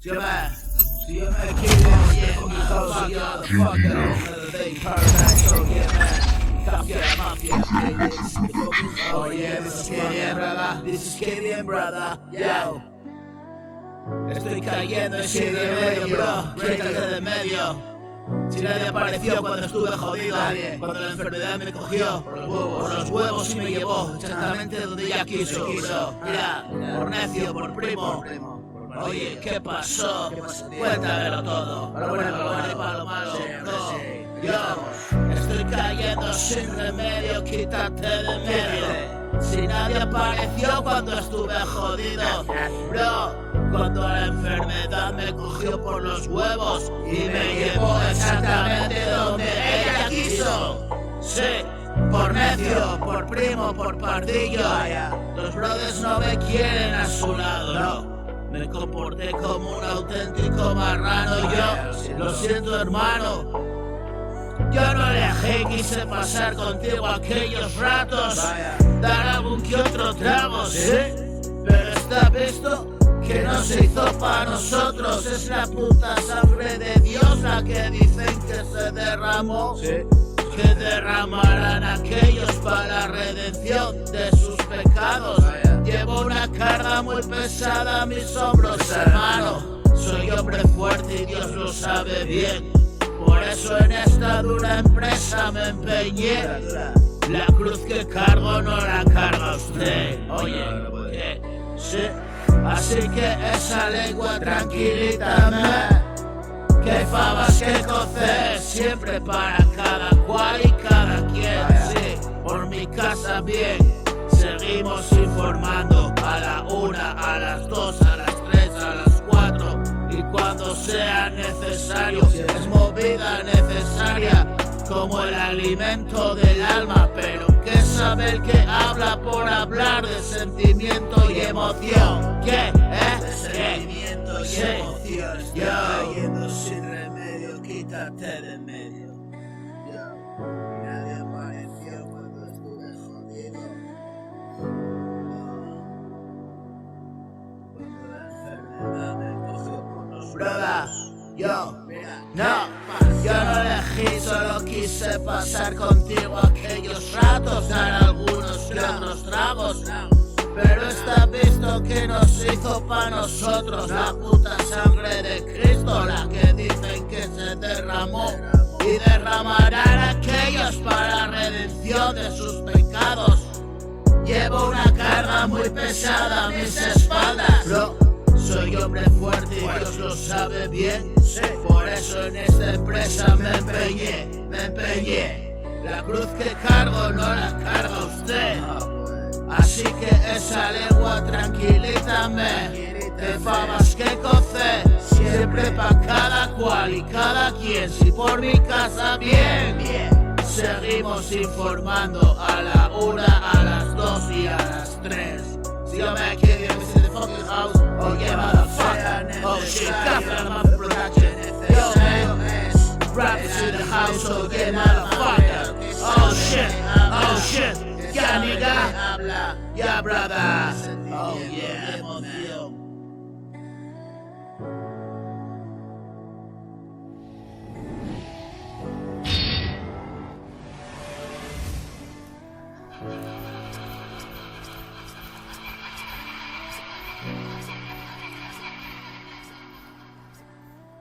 See you, man. See you, man. Keep it. Yeah, fucking house. Yeah, the fuck out. Another day, paradise. So, yeah, man. Top get mafia. Oh, yeah, this is KDM, brother. This is KDM, brother. Yo. Estoy cayendo en sitio de medio, bro. Quítate de medio. Si nadie apareció cuando estuve jodido, cuando la enfermedad me cogió por los huevos y me llevó exactamente donde ella quiso. Mira, por necio, por primo. Oye, ¿qué pasó? Cuéntamelo todo. Para lo bueno y para lo malo. No, yo estoy cayendo sin remedio, quítate de medio. Si nadie apareció cuando estuve jodido, bro. Cuando la enfermedad me cogió por los huevos y me llevó exactamente donde ella quiso. Sí, por necio, por primo, por pardillo. Los brothers no me quieren a su lado, no. Me comporté como un auténtico marrano y yo, lo siento, hermano. Yo no elegí, quise pasar contigo aquellos ratos, dar algún que otro trago, sí. Pero está visto que no se hizo para nosotros, es la puta sangre de Dios la que dicen que se derramó, que derramarán aquellos para la redención de sus pecados. Llevo una carga muy pesada a mis hombros, hermano. Soy hombre fuerte y Dios lo sabe bien. Por eso en esta dura empresa me empeñé. La cruz que cargo no la carga usted. Oye, ¿qué? Sí. Así que esa lengua tranquilítame, que hay fabas que cocer, siempre para cada cual y cada quien. Sí, por mi casa bien, seguimos informando a la 1, a las 2, a las 3, a las 4 y cuando sea necesario. Es movida necesaria como el alimento del alma, pero ¿qué sabe el que habla por hablar de sentimiento y emoción? ¿Qué? De sentimiento y emoción. Estoy cayendo sin remedio, quítate de medio. Nadie apareció cuando estuve jodido. Cuando la enfermedad me cogió por los Brother, yo no elegí, solo quise pasar contigo aquellos ratos, dar algunos que otros tragos. Pero está visto que nos hizo pa' nosotros la puta sangre de Cristo, la que dicen que se derramó y derramarán aquellos para la redención de sus pecados. Llevo una carga muy pesada a mis espaldas, bro. Soy hombre fuerte y Dios lo sabe bien. Por eso en esta empresa me empeñé. La cruz que cargo no la carga usted. Así que esa lengua tranquilítame, de fabas que cocer, siempre pa' cada cual y cada quien. Si por mi casa bien, seguimos informando a la 1, a las 2 y a las 3. See you, man, kid, this is the fucking house. Oh yeah, motherfucker. Oh shit, Captain Mafia Production. Yo, man, rappers in the house. Oh yeah, motherfucker. Oh shit, yeah, nigga. Yeah, brother.